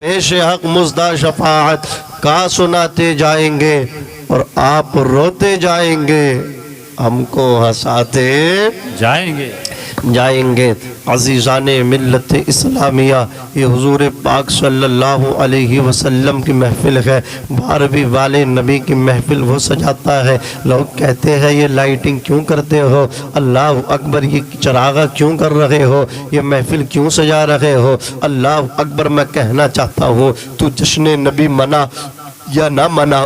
پیش حق مزدہ شفاعت کا سناتے جائیں گے اور آپ روتے جائیں گے، ہم کو ہنساتے جائیں گے۔ عزیزان ملت اسلامیہ، یہ حضور پاک صلی اللہ علیہ وسلم کی محفل ہے، 12ویں والے نبی کی محفل وہ سجاتا ہے۔ لوگ کہتے ہیں یہ لائٹنگ کیوں کرتے ہو، اللہ اکبر، یہ چراغا کیوں کر رہے ہو، یہ محفل کیوں سجا رہے ہو؟ اللہ اکبر، میں کہنا چاہتا ہوں تو جشن نبی منا یا نہ منا،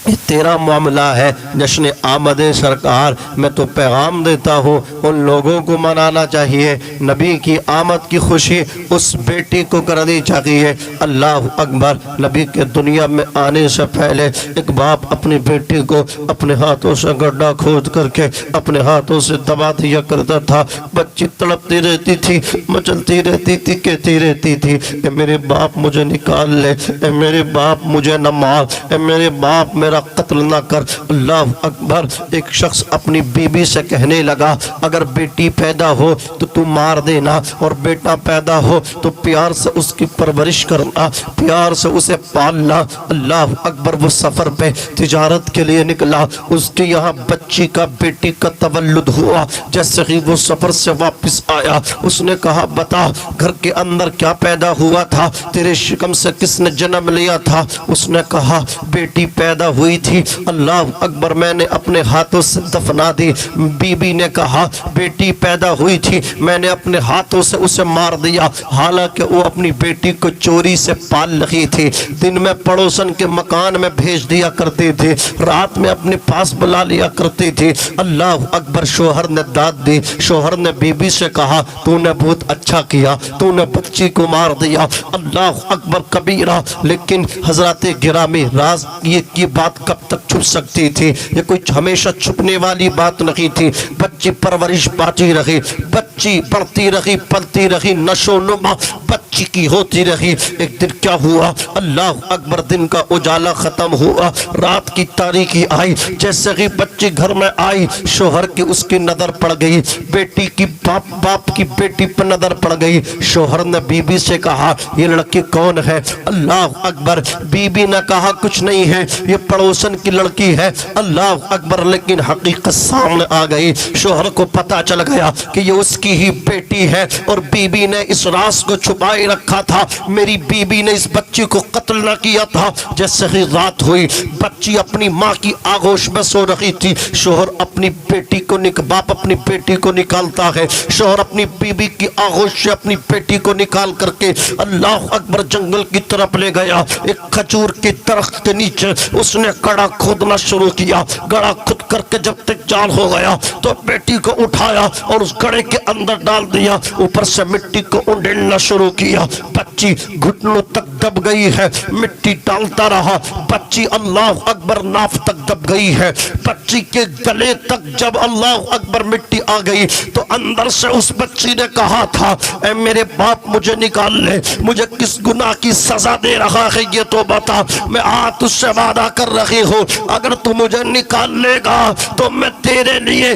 یہ تیرا معاملہ ہے۔ جشن آمد سرکار، میں تو پیغام دیتا ہوں ان لوگوں کو منانا چاہیے، نبی کی آمد کی خوشی اس بیٹی کو کرنی چاہیے۔ اللہ اکبر، نبی کے دنیا میں آنے سے پہلے ایک باپ اپنی بیٹی کو اپنے ہاتھوں سے گڈھا کھود کر کے اپنے ہاتھوں سے دبا دیا کرتا تھا۔ بچی تڑپتی رہتی تھی، مچلتی رہتی تھی، کہتی رہتی تھی کہ میرے باپ مجھے نکال لے، اے میرے باپ مجھے نہ مار، اے میرے باپ میرا قتل نہ کر۔ اللہ اکبر، ایک شخص اپنی بیوی سے کہنے لگا اگر بیٹی پیدا ہو تو تو مار دینا، اور بیٹا پیدا ہو تو پیار سے اس کی پرورش کرنا، پیار سے اسے پالنا۔ اللہ اکبر، وہ سفر پہ تجارت کے لیے نکلا، اس کے یہاں بچی کا، بیٹی کا تولد ہوا۔ جیسے ہی وہ سفر سے واپس آیا، اس نے کہا بتا گھر کے اندر کیا پیدا ہوا تھا، تیرے شکم سے کس نے جنم لیا تھا؟ اس نے کہا بیٹی پیدا ہوئی تھی، اللہ اکبر، میں نے اپنے ہاتھوں سے دفنا دی۔ بی بی نے کہا بیٹی پیدا ہوئی تھی، میں نے اپنے ہاتھوں سے اسے مار دیا، حالانکہ وہ اپنی بیٹی کو چوری سے پال رہی تھی۔ دن میں پڑوسن کے مکان میں بھیج دیا کرتی تھی، رات میں اپنے پاس بلا لیا کرتی تھی۔ اللہ اکبر، شوہر نے داد دی، شوہر نے بی بی سے کہا تو نے بہت اچھا کیا، تو نے بچی کو مار دیا۔ اللہ اکبر کبیرہ، لیکن حضرات گرامی، راز یہ بات کب تک چھپ سکتی تھی؟ یہ کوئی ہمیشہ چھپنے والی بات نہیں تھی۔ بچی پرورش پاتی رہی، بچی بڑھتی رہی، پلتی رہی، نشو نما بچی کی ہوتی رہی۔ ایک دن کیا ہوا؟ اللہ اکبر، دن کا اجالا ختم ہوا، رات کی تاریکی آئی۔ جیسے ہی بچی گھر میں آئی، شوہر کی اس کی نظر پڑ گئی، بیٹی کی باپ کی بیٹی پر نظر پڑ گئی۔ شوہر نے بی بی سے کہا یہ لڑکی کون ہے؟ اللہ اکبر، بی بی نے کہا کچھ نہیں ہے، یہ پڑوسن کی لڑکی ہے۔ اللہ اکبر، لیکن حقیقت سامنے آ گئی، شوہر کو پتا چل گیا کہ یہ اس کی ہی بیٹی ہے، اور بی بی نے اس راز کو چھپائے رکھا تھا۔ میری بی بی نے اس بچی کو قتل نہ کیا تھا۔ جیسے ہی رات ہوئی، بچی اپنی ماں کی آغوش میں سو رہی تھی، شوہر اپنی بیٹی کو باپ اپنی بیٹی کو نکالتا ہے، شوہر اپنی بی بی کی آغوش سے اپنی بیٹی کو نکال کر کے اللہ اکبر جنگل کی طرف لے گیا۔ ایک کھجور کے درخت کے نیچے اس نے گڑھا کھودنا شروع کیا۔ گڑھا کھود کر کے جب تک جال ہو گیا تو بیٹی کو اٹھایا اور اس گڑھے کے اندر ڈال دیا، اوپر سے مٹی کو اونڈنا شروع کیا۔ بچی گھٹنوں تک دب گئی ہے، مٹی ڈالتا رہا، بچی اللہ اکبر ناف تک دب گئی ہے۔ بچی کے گلے تک جب اللہ اکبر مٹی آ گئی تو اندر سے اس بچی نے کہا تھا اے میرے باپ مجھے نکال لے، مجھے کس گناہ کی سزا دے رہا ہے یہ تو بتا۔ میں آج تجھ سے وعدہ کر رہی ہوں اگر تو مجھے نکال لے گا تو میں تیرے لیے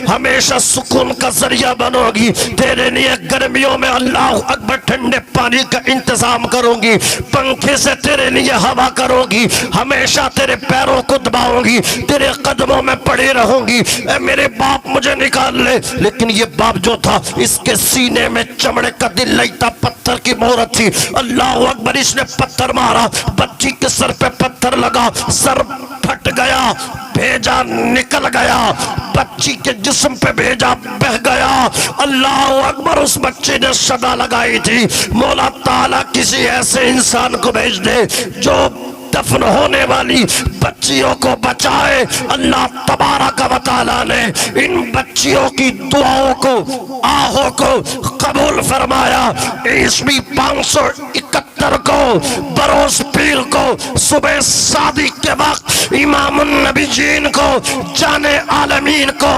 ہمیشہ سکون کا ذریعہ بنو گی، تیرے لیے گرمیوں میں اللہ اکبر ٹھنڈے پانی کا انتظام کروں گی، پنکھے سے تیرے لیے ہوا کروں گی، ہمیشہ تیرے پیروں کو دباؤں گی، تیرے قدموں میں پڑی رہوں گی۔ اے میرے باپ مجھے نکال لے۔ لیکن یہ باپ جو تھا اس کے سینے میں چمڑے کا دل نہیں تھا، پتھر کی مہرت تھی۔ اللہ اکبر، اس نے پتھر مارا، بچی کے سر پہ پتھر لگا، سر پھٹ گیا، بھیجا نکل گیا، بچی کے جسم پہ بھیجا بہ گیا۔ اللہ اکبر، اس بچے نے صدا لگائی تھی مولا تعالیٰ کسی ایسے انسان کو بھیج دے جو دفن ہونے والی بچیوں کو بچائے۔ اللہ تبارک و تعالیٰ نے ان بچیوں کی دعاؤں کو، آہوں کو قبول فرمایا۔ عیسوی 571 کو بروز پیر کو صبح صادق کے وقت امام النبیین کو، جان عالمین کو،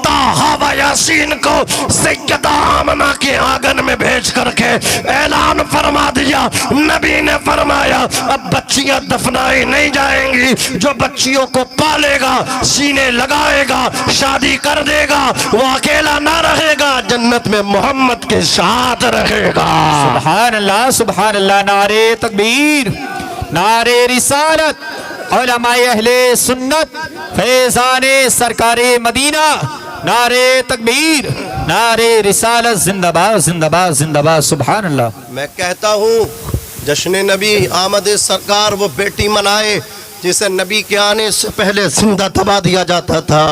طٰہٰ و یاسین کو سیدہ آمنہ کے آنگن میں بھیج کر کے اعلان فرما دیا، نبی نے فرمایا اب بچیاں دفنائی نہیں جائیں گی، جو بچیوں کو پالے گا، سینے لگائے گا، شادی کر دے گا، وہ اکیلا نہ رہے گا، جنت میں محمد کے ساتھ رہے گا۔ سبحان اللہ سبحان اللہ، نعرہ تکبیر، نعرہ رسالت، علماء اہل سنت، فیضان سرکار مدینہ، نعرہ تکبیر، نعرہ رسالت، زندہ باد زندہ باد زندہ باد، سبحان اللہ۔ میں کہتا ہوں جشن نبی آمد سرکار وہ بیٹی منائے جسے نبی کے آنے سے پہلے زندہ دبا دیا جاتا تھا۔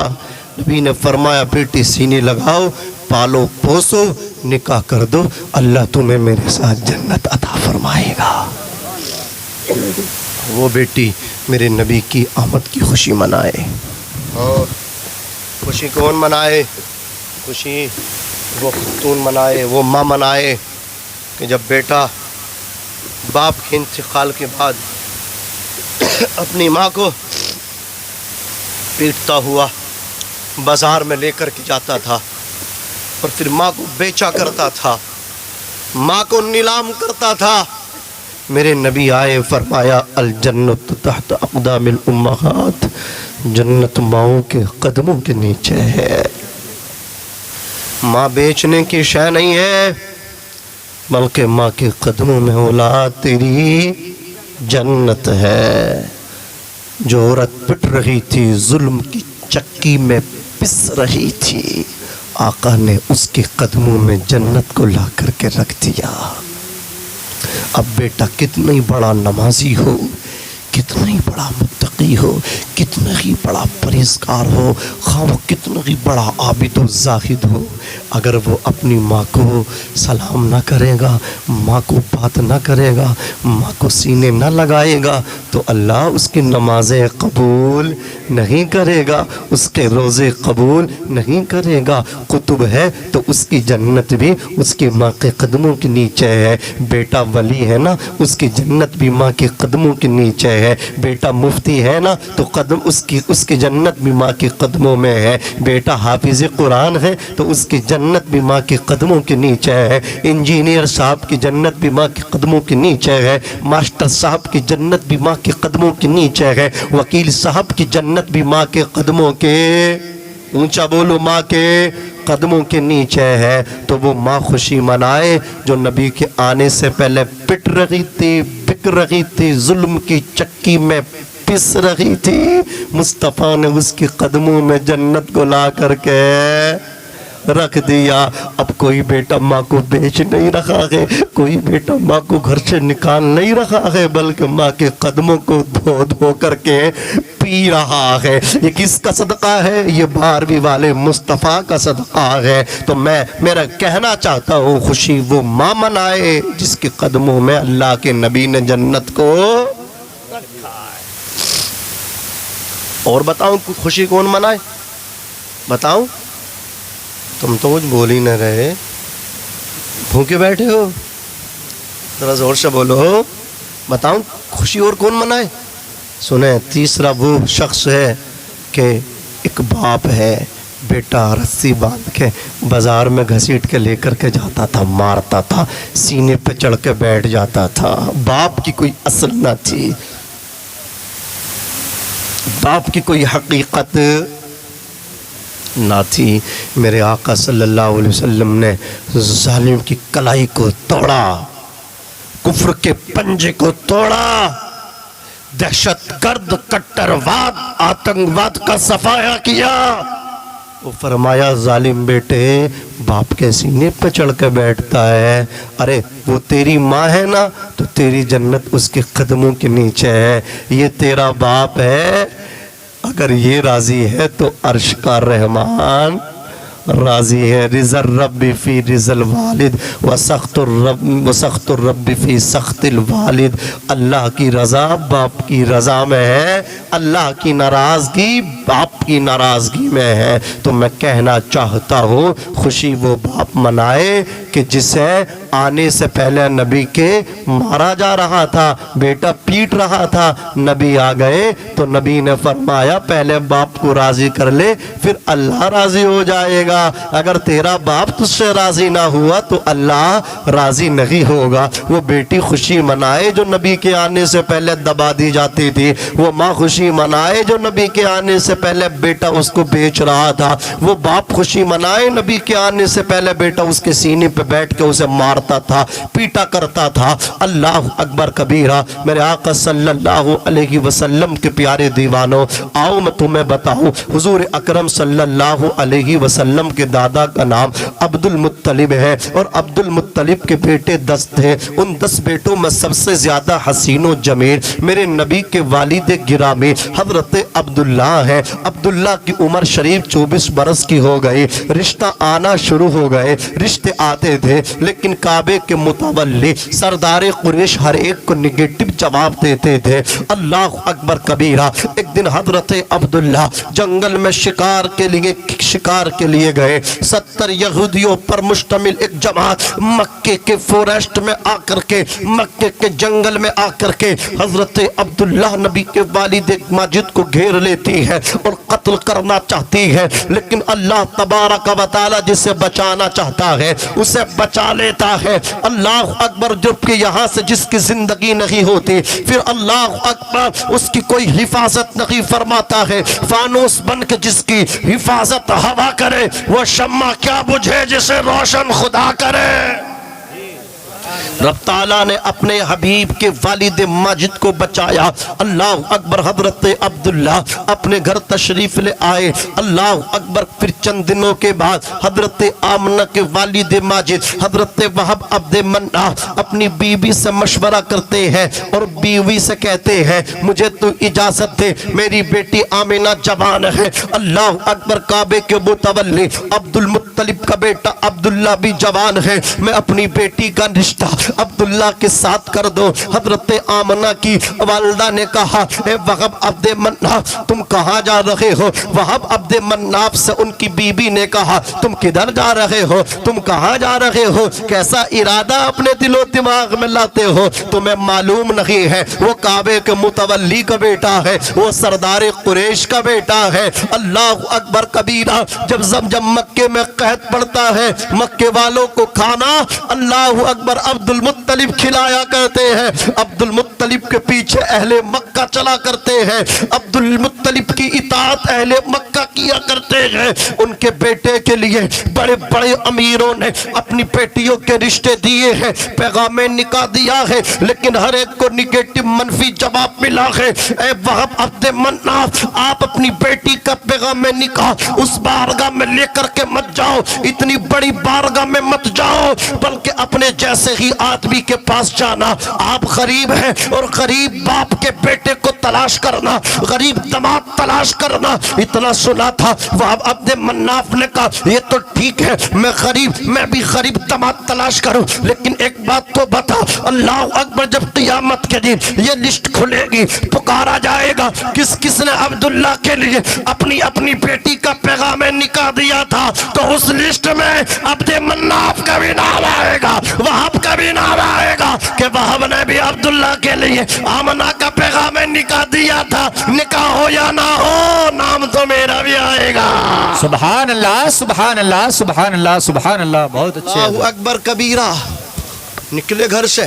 نبی نے فرمایا بیٹی سینے لگاؤ، پالو پوسو، نکاح کر دو، اللہ تمہیں میرے ساتھ جنت عطا فرمائے گا۔ وہ بیٹی میرے نبی کی آمد کی خوشی منائے۔ اور خوشی کون منائے؟ خوشی وہ خاتون منائے، وہ ماں منائے کہ جب بیٹا باپ کے انتقال کے بعد اپنی ماں کو پیٹتا ہوا بازار میں لے کر کے جاتا تھا اور پھر ماں کو بیچا کرتا تھا، ماں کو نیلام کرتا تھا۔ میرے نبی آئے، فرمایا الجنت تحت اقدام الامہات، جنت ماؤں کے قدموں کے نیچے ہے۔ ماں بیچنے کی شے نہیں ہے، بلکہ ماں کے قدموں میں اولاد تیری جنت ہے۔ جو عورت پٹ رہی تھی، ظلم کی چکی میں پس رہی تھی، آقا نے اس کے قدموں میں جنت کو لا کر کے رکھ دیا۔ اب بیٹا کتنا ہی بڑا نمازی ہو، کتنا ہی بڑا متقی ہو، کتنا ہی بڑا پرہیزگار ہو، خواہ وہ کتنا ہی بڑا عابد و زاہد ہو، اگر وہ اپنی ماں کو سلام نہ کرے گا، ماں کو بات نہ کرے گا، ماں کو سینے نہ لگائے گا، تو اللہ اس کی نمازیں قبول نہیں کرے گا، اس کے روزے قبول نہیں کرے گا۔ قطب ہے تو اس کی جنت بھی اس کی ماں کے قدموں کے نیچے ہے۔ بیٹا ولی ہے نا، اس کی جنت بھی ماں کے قدموں کے نیچے ہے۔ بیٹا مفتی ہے نا تو قدم اس کی جنت بھی ماں کے قدموں میں ہے۔ بیٹا حافظ قرآن ہے تو اس کی جنت بھی ماں کے قدموں کے نیچے ہے۔ انجینئر صاحب کی جنت بھی ماں کے قدموں کے نیچے ہے۔ ماسٹر صاحب کی جنت بھی ماں کے قدموں کے نیچے ہے۔ وکیل صاحب کی جنت بھی ماں کے قدموں کے، اونچا بولو، ماں کے قدموں کے نیچے ہے۔ تو وہ ماں خوشی منائے جو نبی کے آنے سے پہلے پٹ رہی تھی، بک رہی تھی، ظلم کی چکی میں پس رہی تھی، مصطفیٰ نے اس کے قدموں میں جنت کو لا کر کے رکھ دیا۔ اب کوئی بیٹا ماں کو بیچ نہیں رہا ہے، کوئی بیٹا ماں کو گھر سے نکال نہیں رہا ہے، بلکہ ماں کے قدموں کو دھو دھو کر کے پی رہا ہے۔ یہ کس کا صدقہ ہے؟ یہ 12ویں والے مصطفیٰ کا صدقہ ہے۔ تو میرا کہنا چاہتا ہوں خوشی وہ ماں منائے جس کے قدموں میں اللہ کے نبی نے جنت کو رکھا ہے۔ اور بتاؤں خوشی کون منائے؟ بتاؤں؟ تم تو کچھ بول ہی نہ رہے، بھوکے بیٹھے ہو، ذرا زور سے بولو۔ بتاؤں خوشی اور کون منائے؟ سنیں، تیسرا وہ شخص ہے کہ ایک باپ ہے، بیٹا رسی باندھ کے بازار میں گھسیٹ کے لے کر کے جاتا تھا، مارتا تھا، سینے پہ چڑھ کے بیٹھ جاتا تھا۔ باپ کی کوئی اصل نہ تھی، باپ کی کوئی حقیقت نہ تھی۔ میرے آقا صلی اللہ علیہ وسلم نے ظالم کی کلائی کو توڑا، کفر کے پنجے کو توڑا، دہشت گرد، کٹرواد، آتنکواد کا صفایا کیا۔ وہ فرمایا ظالم بیٹے باپ کے سینے پہ چڑھ کے بیٹھتا ہے، ارے وہ تیری ماں ہے نا تو تیری جنت اس کے قدموں کے نیچے ہے۔ یہ تیرا باپ ہے، اگر یہ راضی ہے تو عرش کا رحمان راضی ہے۔ رضا الرب فی رضا الوالد وسخط الرب فی سخط الوالد۔ اللہ کی رضا باپ کی رضا میں ہے، اللہ کی ناراضگی باپ کی ناراضگی میں ہے۔ تو میں کہنا چاہتا ہوں خوشی وہ باپ منائے کہ جسے آنے سے پہلے نبی کے مارا جا رہا تھا، بیٹا پیٹ رہا تھا، نبی آ گئے تو نبی نے فرمایا پہلے باپ کو راضی کر لے پھر اللہ راضی ہو جائے گا، اگر تیرا باپ تجھ سے راضی نہ ہوا تو اللہ راضی نہیں ہوگا۔ وہ بیٹی خوشی منائے جو نبی کے آنے سے پہلے دبا دی جاتی تھی، وہ ماں خوشی منائے جو نبی کے آنے سے پہلے بیٹا اس کو بیچ رہا تھا، وہ باپ خوشی منائے نبی کے آنے سے پہلے بیٹا اس کے سینے پہ بیٹھ کے اسے مارتا تھا، پیٹا کرتا تھا۔ اللہ اکبر کبیرہ۔ میرے آقا صلی اللہ علیہ وسلم کے پیارے دیوانوں، آؤ میں تمہیں بتاؤں، حضور اکرم صلی اللہ علیہ وسلم کے دادا کا نام عبد المطلب ہے اور عبد المطلب کے بیٹے 10 تھے۔ ان 10 بیٹوں میں سب سے زیادہ حسین و جمیل میرے نبی کے والد گرامی حضرت عبداللہ ہے۔ عبداللہ کی عمر شریف 24 برس کی ہو گئی، رشتہ آنا شروع ہو گئے، رشتے آتے تھے لیکن کعبے کے متولی سردار قریش ہر ایک کو نگیٹو جواب دیتے تھے۔ اللہ اکبر کبیرہ۔ ایک دن حضرت عبداللہ جنگل میں شکار کے لیے گئے، 70 یہودیوں پر مشتمل ایک جماعت مکے کے فوریسٹ میں آ کر کے، مکے کے جنگل میں آ کر کے حضرت عبداللہ نبی کے والد ماجد کو گھیر لیتی ہے اور قتل کرنا چاہتی ہے، لیکن اللہ تبارک و تعالی جسے بچانا چاہتا ہے اسے بچا لیتا ہے۔ اللہ اکبر۔ جب کہ یہاں سے جس کی زندگی نہیں ہوتی پھر اللہ اکبر اس کی کوئی حفاظت نہیں فرماتا ہے۔ فانوس بن کے جس کی حفاظت ہوا کرے وہ شمع کیا بجھے جسے روشن خدا کرے۔ رب تعالیٰ نے اپنے حبیب کے والد ماجد کو بچایا۔ اللہ اکبر۔ حضرت عبداللہ اپنے گھر تشریف لے آئے۔ اللہ اکبر۔ پھر چند دنوں کے بعد حضرت آمنہ کے والد ماجد حضرت وہب عبد مناف اپنی بیوی سے مشورہ کرتے ہیں اور بیوی سے کہتے ہیں مجھے تو اجازت دے، میری بیٹی آمنہ جوان ہے۔ اللہ اکبر۔ کعبے کے متولی عبد المطلب کا بیٹا عبداللہ بھی جوان ہے، میں اپنی بیٹی کا رشتہ عبداللہ کے ساتھ کر دو۔ حضرت آمنہ کی والدہ نے کہا اے وہب عبد مناف تم کہاں جا رہے ہو؟ وہب عبد مناف سے ان کی بیوی نے کہا تم کدھر جا رہے ہو؟ تم کہاں جا رہے ہو؟ کیسا ارادہ اپنے دل و دماغ میں لاتے ہو؟ تمہیں معلوم نہیں ہے وہ کعبے کے متولی کا بیٹا ہے، وہ سردار قریش کا بیٹا ہے۔ اللہ اکبر کبیرہ۔ جب زمزم مکے میں قحط پڑتا ہے مکے والوں کو کھانا اللہ اکبر عبد المطلب کھلایا کرتے ہیں، عبد المطلب کے پیچھے اہل مکہ چلا کرتے ہیں، عبد المطلب کی اطاعت اہل مکہ کیا کرتے ہیں۔ ان کے بیٹے کے لیے بڑے بڑے امیروں نے اپنی بیٹیوں کے رشتے دیے ہیں، پیغام نکاح دیا ہے، لیکن ہر ایک کو نگیٹو منفی جواب ملا ہے۔ اے وہب عبد مناف آپ اپنی بیٹی کا پیغام نکاح اس بارگاہ میں لے کر کے مت جاؤ، اتنی بڑی بارگاہ میں مت جاؤ، بلکہ اپنے جیسے ہی آدمی کے پاس جانا۔ آپ غریب ہیں اور غریب باپ کے بیٹے کو تلاش کرنا، غریب دماد تلاش کرنا۔ اتنا سنا تھا وہب عبد مناف نے کہا یہ تو ٹھیک ہے میں بھی غریب دماد تلاش کروں، لیکن ایک بات تو بتا اللہ اکبر جب قیامت کے دن یہ لسٹ کھلے گی پکارا جائے گا کس کس نے عبداللہ کے لیے اپنی بیٹی کا پیغام نکاح دیا تھا تو اس لسٹ میں عبد مناف کا بھی نام آئے گا، وہب کا بھی نام آئے گا کہ وہب نے بھی عبداللہ کے لیے آمنہ کا پیغام نکاح دیا تھا۔ نکاح ہو یا نہ ہو نام تو میرا بھی آئے گا۔ سبحان اللہ سبحان اللہ سبحان اللہ سبحان اللہ۔ بہت اچھے۔ اللہ اکبر کبیرہ۔ نکلے گھر سے،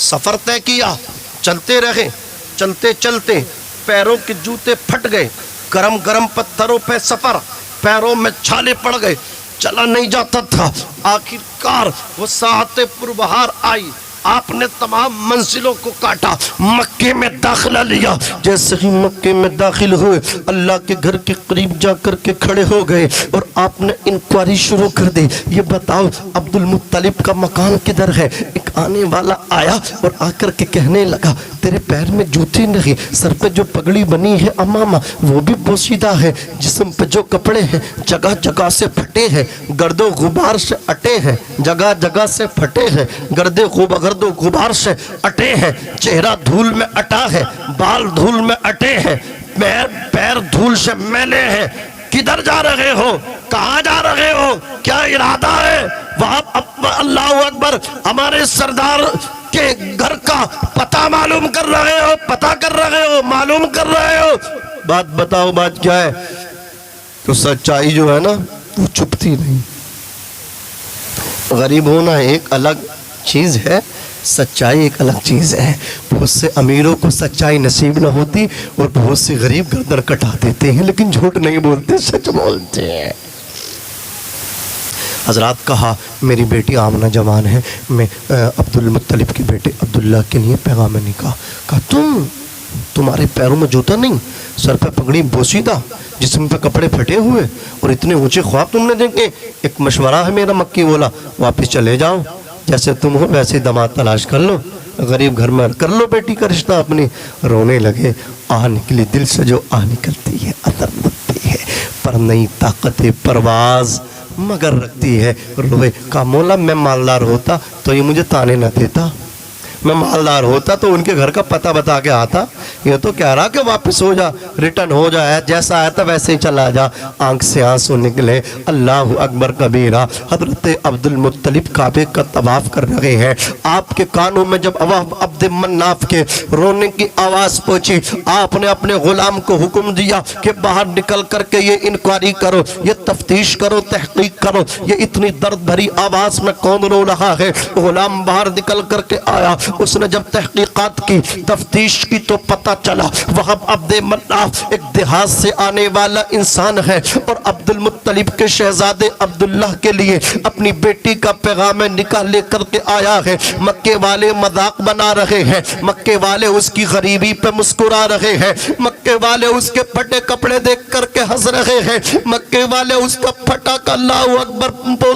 سفر طے کیا، چلتے رہے، چلتے چلتے پیروں کے جوتے پھٹ گئے، گرم گرم پتھروں پہ سفر، پیروں میں چھالے پڑ گئے، چلا نہیں جاتا تھا۔ آخر کار وہ ساعت پربہار آئی، آپ نے تمام منزلوں کو کاٹا، مکے میں داخلہ لیا۔ جیسے ہی مکے میں داخل ہوئے اللہ کے گھر کے قریب جا کر کے کھڑے ہو گئے اور آپ نے انکوائری شروع کر دی، یہ بتاؤ عبد المطلب کا مکان کدھر ہے؟ ایک آنے والا آیا اور آ کر کے کہنے لگا تیرے پیر میں جوتی نہیں، سر پہ جو پگڑی بنی ہے امامہ وہ بھی بوسیدہ ہے، جسم پہ جو کپڑے ہیں جگہ جگہ سے پھٹے ہیں، گرد و غبار سے اٹے ہیں، جگہ جگہ سے پھٹے ہیں، گرد و غبار سے اٹے ہیں، چہرہ دھول میں اٹا ہے، بال دھول میں اٹے ہیں، پیر دھول سے میلے ہیں، کدھر جا رہے ہو؟ کہاں جا رہے ہو؟ کیا ارادہ ہے؟ وہاں اللہ اکبر ہمارے سردار کے گھر کا پتہ معلوم کر رہے ہو؟ پتہ کر رہے ہو؟ معلوم کر رہے ہو؟ بات بتاؤ، بات کیا ہے؟ تو سچائی جو ہے نا وہ چھپتی نہیں. غریب ہونا ایک الگ چیز ہے، سچائی ایک الگ چیز ہے. بہت سے امیروں کو سچائی نصیب نہ ہوتی اور بہت سے غریب گردن کٹا دیتے ہیں، لیکن جھوٹ نہیں بولتے، سچ بولتے ہیں. حضرات کہا میری بیٹی آمنہ جوان ہے، میں عبد المطلب کے بیٹے عبداللہ کے لیے پیغام نکاح. کہا تمہارے پیروں میں جوتا نہیں، سر پہ پگڑی بوسیدہ، جسم پہ کپڑے پھٹے ہوئے اور اتنے اونچے خواب تم نے دیکھے. ایک مشورہ ہے میرا. مکی بولا واپس چلے جاؤ، جیسے تم ہو ویسے داماد تلاش کر لو، غریب گھر میں کر لو بیٹی کا رشتہ اپنی. رونے لگے. آہ نکلی دل سے جو آہ نکلتی ہے اثر لگتی ہے، پر نئی طاقت پرواز مگر رکھتی ہے. روئے. کہا مولا میں مالدار ہوتا تو یہ مجھے تانے نہ دیتا، میں مالدار ہوتا تو ان کے گھر کا پتہ بتا کے آتا. یہ تو کہہ رہا کہ واپس ہو جا، ریٹرن ہو جا، جیسا آیا تھا ویسے ہی چلا جا. آنکھ سے آنسو نکلے. اللہ اکبر کبیرہ. حضرت عبد المطلب کعبے کا طواف کر رہے ہیں. آپ کے کانوں میں جب عبد مناف کے رونے کی آواز پہنچی، آپ نے اپنے غلام کو حکم دیا کہ باہر نکل کر کے یہ انکوائری کرو، یہ تفتیش کرو، تحقیق کرو، یہ اتنی درد بھری آواز میں کون رو رہا ہے. غلام باہر نکل کر کے آیا. اس نے جب تحقیقات کی، تفتیش کی، تو پتہ چلا وہاں عبد مناف ایک دیہات سے آنے والا انسان ہے اور عبد المطلب کے شہزادے عبداللہ کے لیے اپنی بیٹی کا پیغام نکاح لے کر کے آیا ہے. مکے والے مذاق بنا رہے ہیں، مکے والے اس کی غریبی پہ مسکرا رہے ہیں، مکے والے اس کے پھٹے کپڑے دیکھ کر کے ہنس رہے ہیں، مکے والے اس کا پھٹا کا اللہ اکبر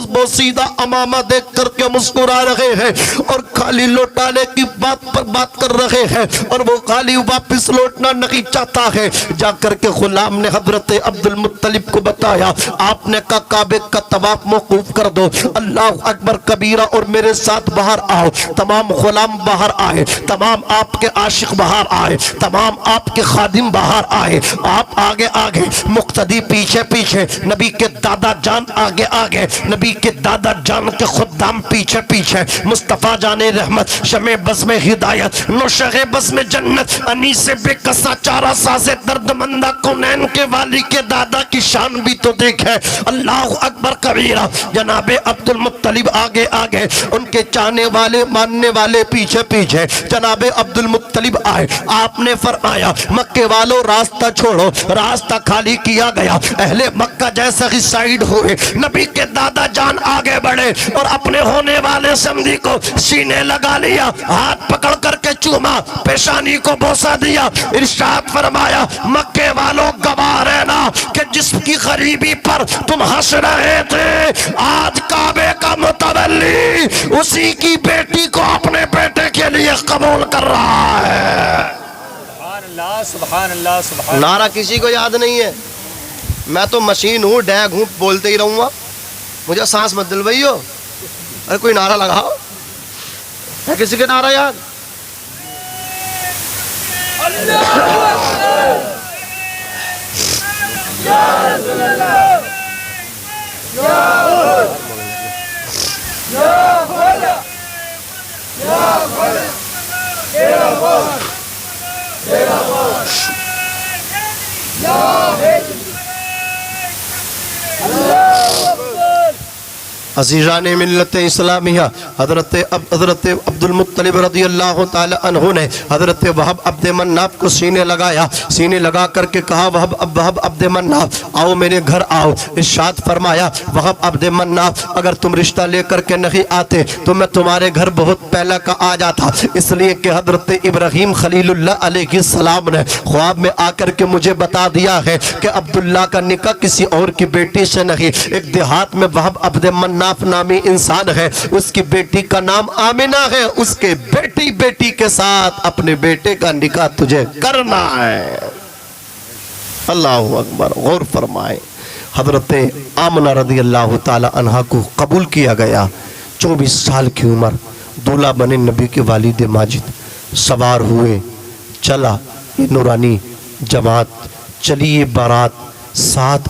بوسیدہ امامہ دیکھ کر کے مسکرا رہے ہیں اور خالی لوٹانے کی بات پر بات کر رہے ہیں اور وہ خالی واپس لوٹنا نہیں چاہتا ہے. جا کر کے غلام نے حضرت عبد المطلب کو بتایا. آپ نے کہا کعبے کا طواف موقوف کر دو، اللہ اکبر کبیرہ، اور میرے ساتھ باہر آؤ. تمام غلام باہر آئے، تمام آپ کے عاشق باہر آئے، تمام آپ کے خادم باہر آئے. آپ آگے آگے، مقتدی پیچھے پیچھے، نبی کے دادا جان آگے آگے، نبی کے دادا جان کے خدام پیچھے پیچھے. مصطفیٰ جان رحمت، شمع بس میں ہدایت، نوشغ بس میں جنت، انیس بے کسا چارہ ساز درد مندہ کونین کے والی کے دادا کی شان بھی تو دیکھے. اللہ اکبر کبیرہ. جناب عبد المطلب آگے آگے، ان کے چاہنے والے ماننے والے پیچھے پیچھے. جناب عبد المطلب آئے. آپ نے فرمایا مکے والوں راستہ چھوڑو. راستہ خالی کیا گیا. اہل مکہ جیسے ہی سائیڈ ہوئے، نبی کے دادا جان آگے بڑھے اور اپنے ہونے والے سمدھی کو سینے لگا لیا، ہاتھ پکڑ کر کے چوما، پیشانی کو بوسا دیا. ارشاد فرمایا مکے والوں گواہ رہنا کہ جس کی غریبی پر تم ہنس رہے تھے، آج کعبے کا متولی اسی کی بیٹی کو اپنے بیٹے کے لیے قبول کر رہا ہے. سبحان اللہ، سبحان اللہ، سبحان. نعرہ کسی کو یاد نہیں ہے. میں تو مشین ہوں، ڈیگ ہوں، بولتے ہی رہوں گا. مجھے سانس مت دلوائیو. ارے کوئی نعرہ لگاؤ. ہے کسی کے نعرہ یاد؟ عزیزان ملت اسلامیہ، حضرت عبد المطلب رضی اللہ تعالی عنہ نے حضرت وہب عبد مناف کو سینے لگایا. سینے لگا کر کے کہا وہب عبد مناف آؤ میرے گھر آؤ. ارشاد فرمایا وہب عبد مناف اگر تم رشتہ لے کر کے نہیں آتے تو میں تمہارے گھر بہت پہلا کا آ جاتا، اس لیے کہ حضرت ابراہیم خلیل اللہ علیہ السلام نے خواب میں آ کر کے مجھے بتا دیا ہے کہ عبداللہ کا نکاح کسی اور کی بیٹی سے نہیں. ایک دیہات میں وہب عبد مناف نامی انسان ہے، اس کی بیٹی کا نام آمنہ ہے. اس کے بیٹی کے ساتھ اپنے بیٹے کا نکاح تجھے کرنا ہے. اللہ اکبر. غور فرمائے. حضرت آمنہ رضی اللہ تعالی عنہ کو قبول کیا گیا. 24 سال کی عمر، دولہا بنے نبی کے والد ماجد. سوار ہوئے، چلا یہ نورانی جماعت، چلی یہ بارات. 7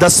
10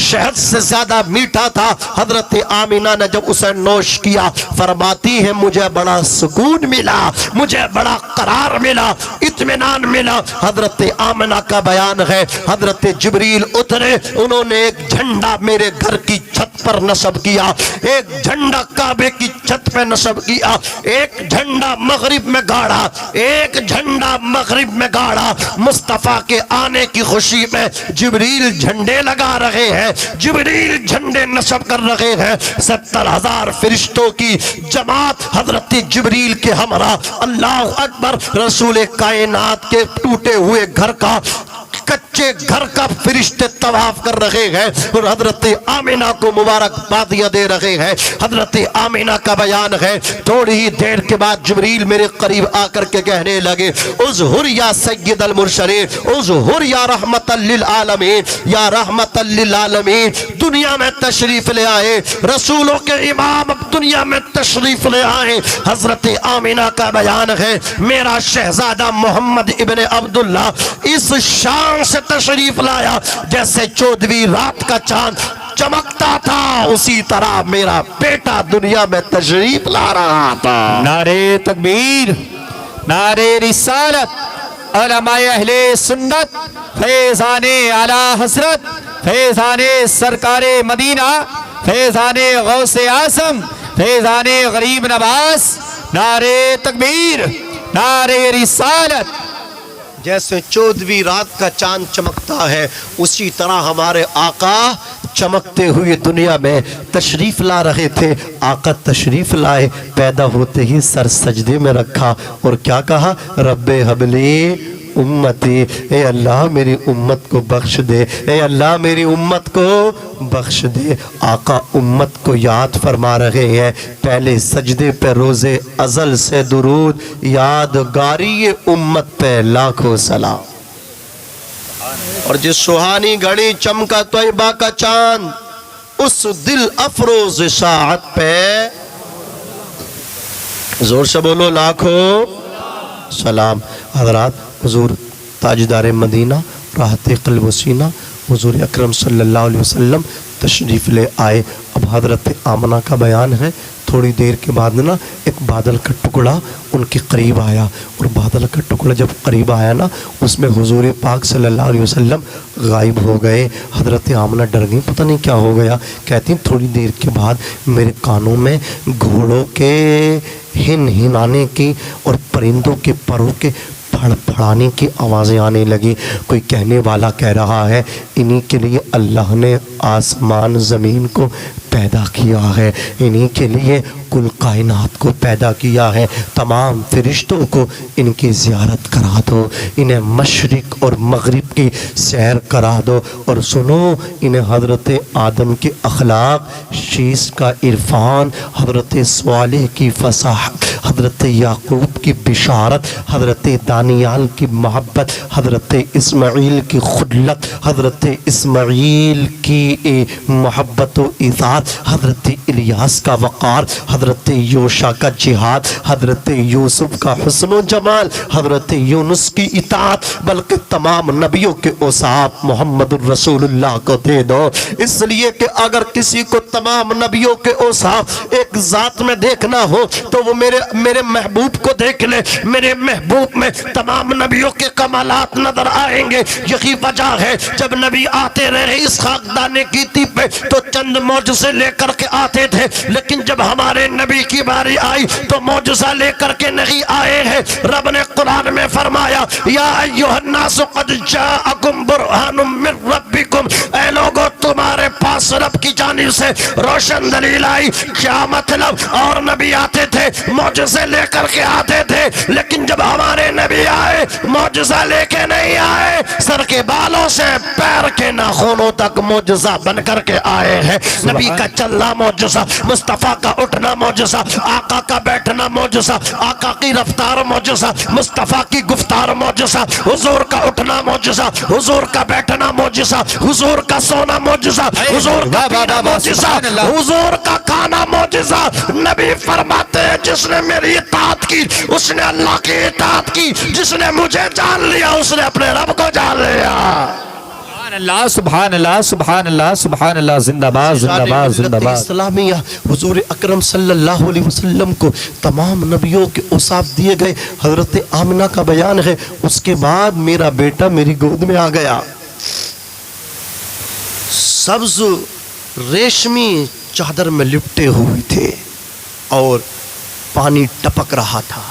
شہد سے زیادہ میٹھا تھا. حضرت آمینہ نے جب اسے نوش کیا, فرماتی ہے مجھے بڑا سکون ملا, مجھے بڑا قرار ملا, اطمینان ملا. حضرت آمینہ کا بیان ہے, حضرت جبریل اترے, انہوں نے ایک جھنڈا میرے گھر کی چھت پر نصب کیا, ایک جھنڈا کعبے کی چھت پہ نصب کیا, ایک جھنڈا مغرب میں گاڑا, ایک جھنڈا مغرب میں گاڑا. مصطفیٰ کے آنے کی خوشی میں جبریل جھنڈے لگا رہے ہیں, جبریل جھنڈے نصب کر رہے ہیں. 70,000 فرشتوں کی جماعت حضرت جبریل کے ہمراہ. اللہ اکبر. رسول کائنات کے ٹوٹے ہوئے گھر کا, کچے گھر کا فرشتے طواف کر رہے ہیں اور حضرت آمینہ کو مبارکبادیاں دے رہے ہیں. حضرت آمینہ کا بیان ہے, تھوڑی ہی دیر کے بعد جبریل میرے قریب آ کر کے کہنے لگے, اظہر یا سید المرسلین, اظہر یا رحمت للعالمین, یا رحمت للعالمین. دنیا میں تشریف لے آئے, رسولوں کے امام اب دنیا میں تشریف لے آئے. حضرت آمینہ کا بیان ہے, میرا شہزادہ محمد ابن عبداللہ اس شان سے تشریف لایا جیسے 14ویں رات کا چاند چمکتا تھا, اسی طرح میرا بیٹا دنیا میں تشریف لا رہا تھا. نعرے تکبیر, نعرے رسالت, علماء اہل سنت, فیضان اعلی حضرت, فیضان سرکار مدینہ, فیضان غوث اعظم, فیضان غریب نواز. نعرے تکبیر, نعرے رسالت. جیسے 14ویں رات کا چاند چمکتا ہے, اسی طرح ہمارے آقا چمکتے ہوئے دنیا میں تشریف لا رہے تھے. آقا تشریف لائے, پیدا ہوتے ہی سر سجدے میں رکھا اور کیا کہا, رب حبلی امتی, اے اللہ میری امت کو بخش دے, اے اللہ میری امت کو بخش دے. آقا امت کو یاد فرما رہے ہیں, پہلے سجدے پہ روز ازل سے درود, یادگاری امت پہ لاکھوں سلام. اور جس سہانی گھڑی چمکا طیبہ کا چاند, اس دل افروز ساعت پہ زور سے بولو لاکھوں سلام. حضرات, حضور تاجدار مدینہ, راحت قلب و سینہ, حضور اکرم صلی اللہ علیہ وسلم تشریف لے آئے. اب حضرت آمنہ کا بیان ہے, تھوڑی دیر کے بعد نا ایک بادل کا ٹکڑا ان کے قریب آیا, اور بادل کا ٹکڑا جب قریب آیا نا, اس میں حضور پاک صلی اللہ علیہ وسلم غائب ہو گئے. حضرت آمنہ ڈر گئی, پتہ نہیں کیا ہو گیا. کہتی ہیں تھوڑی دیر کے بعد میرے کانوں میں گھوڑوں کے ہن ہنانے کی اور پرندوں کے پروں کے پھڑ پھڑانے کی آوازیں آنے لگی. کوئی کہنے والا کہہ رہا ہے, انہی کے لیے اللہ نے آسمان زمین کو پیدا کیا ہے, انہی کے لیے کل کائنات کو پیدا کیا ہے. تمام فرشتوں کو ان کی زیارت کرا دو, انہیں مشرق اور مغرب کی سیر کرا دو, اور سنو انہیں حضرت آدم کے اخلاق, شیش کا عرفان, حضرت صالح کی فصاحت, حضرت یعقوب کی بشارت, حضرت دانیال کی محبت, حضرت اسماعیل کی خلت, حضرت اسماعیل کی محبت و اطاعت, حضرت الیاس کا وقار, حضرت یوشع کا جہاد, حضرت یوسف کا حسن و جمال, حضرت یونس کی اطاعت, بلکہ تمام نبیوں کے اوصاف محمد الرسول اللہ کو دے دو. اس لیے کہ اگر کسی کو تمام نبیوں کے اوصاف ایک ذات میں دیکھنا ہو تو وہ میرے محبوب کو دیکھ لے. میرے محبوب میں تمام نبیوں کے کمالات نظر آئیں گے. یہی وجہ ہے جب نبی آتے رہے اس خاکدانے کی تیپ پہ تو چند معجزے لے کر کے آتے تھے, لیکن جب ہمارے نبی کی باری آئی تو معجزہ لے کر کے نہیں آئے ہیں. رب نے قرآن میں فرمایا, یا ایھا الناس قد جاءکم برہان من ربکم, اے لوگو تمہارے پاس رب کی جانب سے روشن دلیل آئی. کیا مطلب؟ اور نبی آتے تھے معجزے لے کر کے آتے تھے, لیکن جب ہمارے نبی آئے معجزہ لے کے نہیں آئے, سر کے بالوں سے پیر کے ناخنوں تک معجزہ بن کر کے آئے ہیں. نبی کا چلنا معجزہ, مصطفیٰ کا اٹھنا معجزہ, آقا کا بیٹھنا معجزہ, آقا کی رفتار معجزہ, مصطفیٰ کی گفتار معجزہ, حضور کا اٹھنا معجزہ, حضور کا بیٹھنا معجزہ, حضور کا سونا معجزہ, حضور کا پینا معجزہ, حضور کا کھانا معجزہ. نبی فرماتے ہیں جس نے میری اطاعت کی اس نے اللہ کی اطاعت کی, جس نے مجھے جان لیا اس نے اپنے رب کو جان لیا. اللہ سبحان اللہ سبحان اللہ سبحان اللہ زندہ باد زندہ باد زندہ باد اسلامیہ حضور اکرم صلی اللہ علیہ وسلم کو تمام نبیوں کے اوصاف دیے گئے. حضرت آمنہ کا بیان ہے اس کے بعد میرا بیٹا میری گود میں آ گیا. سبز ریشمی چادر میں لپٹے ہوئے تھے اور پانی ٹپک رہا تھا.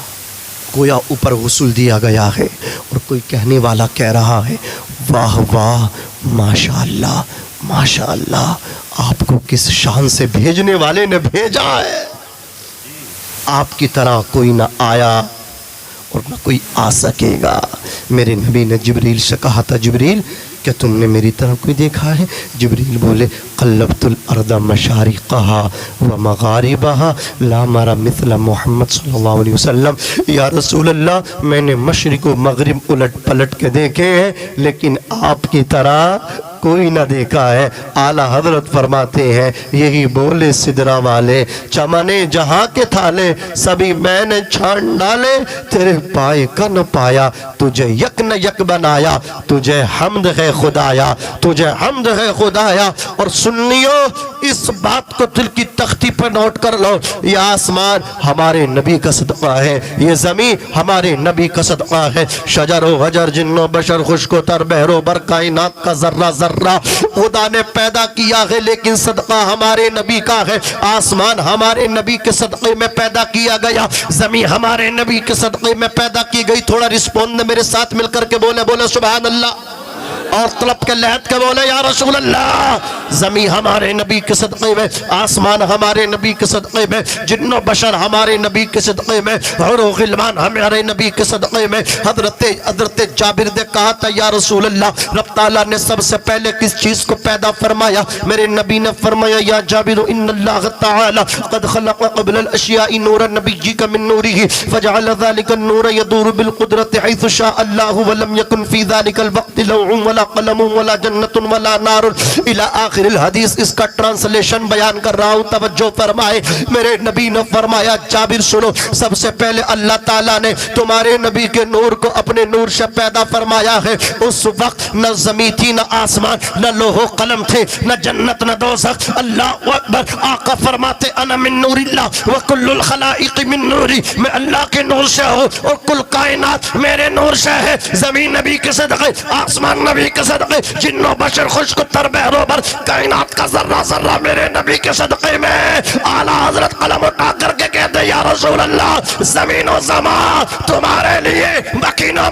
گویا اوپر غسل دیا گیا ہے اور کوئی کہنے والا کہہ رہا ہے واہ واہ ماشاءاللہ ماشاءاللہ، آپ کو کس شان سے بھیجنے والے نے بھیجا ہے. آپ کی طرح کوئی نہ آیا اور نہ کوئی آ سکے گا. میرے نبی نے جبریل سے کہا تھا جبریل کیا تم نے میری طرح کوئی دیکھا ہے؟ جبریل بولے قلبت الارض مشارقها ومغاربها لا مرا مثل محمد صلی اللہ علیہ وسلم. یا رسول اللہ میں نے مشرق و مغرب الٹ پلٹ کے دیکھے ہیں لیکن آپ کی طرح کوئی نہ دیکھا ہے. اعلیٰ حضرت فرماتے ہیں یہی بولے سدرا والے چمنے جہاں کے تھالے سبھی میں نے چھان ڈالے تیرے پائے کا نہ پایا تجھے یک نہ یک بنایا تجھے حمد ہے خدایا تجھے حمد ہے خدایا. اور سنیو اس بات کو دل کی تختی پر نوٹ کر لو، یہ آسمان ہمارے نبی کا صدقہ ہے، یہ زمین ہمارے نبی کا صدقہ ہے. شجر و حجر جن و بشر خشک و تر بحر و بر کائنات کا ذرہ ذرہ خدا نے پیدا کیا ہے لیکن صدقہ ہمارے نبی کا ہے. آسمان ہمارے نبی کے صدقے میں پیدا کیا گیا، زمین ہمارے نبی کے صدقے میں پیدا کی گئی. تھوڑا رسپونڈ میرے ساتھ مل کر کے بولے سبحان اللہ اور طلب کے لہت کے بولے یا رسول اللہ. زمین ہمارے نبی کے صدقے میں، آسمان ہمارے نبی کے صدقے میں، جن و بشر ہمارے نبی کے صدقے میں، حور و غلمان ہمارے نبی کے صدقے میں. حضرت جابر نے کہا تھا یا رسول اللہ رب تعالیٰ نے سب سے پہلے کس چیز کو پیدا فرمایا؟ میرے نبی نے فرمایا یا جابر ان اللہ تعالی قد خلق قبل الاشیاء نور نبیک من نوره فجعل ذلك النور يدور بالقدرة حيث شاء الله ولم يكن في ذلك الوقت لوع ولا قلم ولا جنت ولا نار الى آخر الحدیث. اس کا ٹرانسلیشن بیان کر رہا ہوں، توجہ فرمائے. میرے نبی نے فرمایا جابر سنو، سب سے پہلے اللہ تعالیٰ نے تمہارے نبی کے نور کو اپنے نور سے پیدا فرمایا ہے. اس وقت نہ زمین تھی نہ آسمان، نہ لوح و قلم تھے، نہ جنت نہ دوزخ. اللہ اکبر. آقا فرماتے انا من نور اللہ وکل الخلائق من نوری، میں اللہ کے نور سے ہوں اور کل کائنات میرے نور سے ہے. زمین نبی کے صدقے، آسمان نبی کے صدقے، جن و بشر خشک تر بحر و بر کائنات کا ذرہ ذرہ میرے نبی کے صدقے میں. اعلیٰ حضرت قلم اٹھا کر کے کہتے یا رسول اللہ زمین و زمان تمہارے لیے مکین و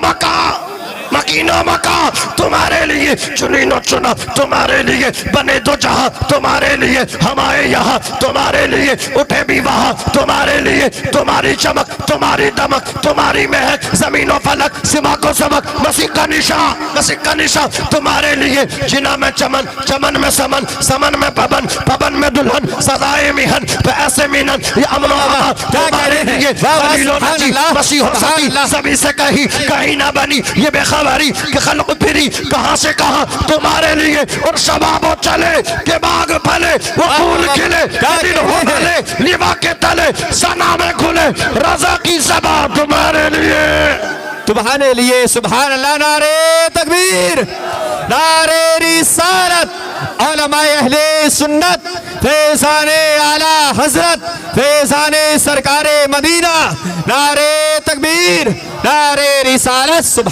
مکین و مکا تمہارے لیے، چنین و چنا تمہارے لیے، بنے دو جہاں تمہارے لیے، ہمارے یہاں تمہارے لیے، اٹھے بھی وہاں تمہارے لیے. تمہاری چمک تمہاری دمک تمہاری مہک، زمین و فلک سماک و سمک، مسیح کا نشان تمہارے لیے. جنا میں چمن، چمن میں سمن، سمن میں پبن، پبن میں دلہن، سزائے مہن ایسے مینن. یہ امن و امان تمہارے لیے. خلیل و نجی مسیح و سبی سبھی سے کہیں نہ بنی یہ بے خبری کہ خلق پھری کہاں سے کہاں تمہارے لیے. اور شباب و چلے کہ باغ پھلے وہ پھول کھلے دن ہو ڈھلے لیوا کے تلے سنا میں کھلے رضا کی زبان تمہارے لیے. تمہارے لیے سبحان اللہ. نعرے تکبیر، نعرے رسالت، علماء اہل سنت، فیضان اعلیٰ حضرت، فیضان سرکار مدینہ. نعرے تکبیر، نعرے رسالت. سبحان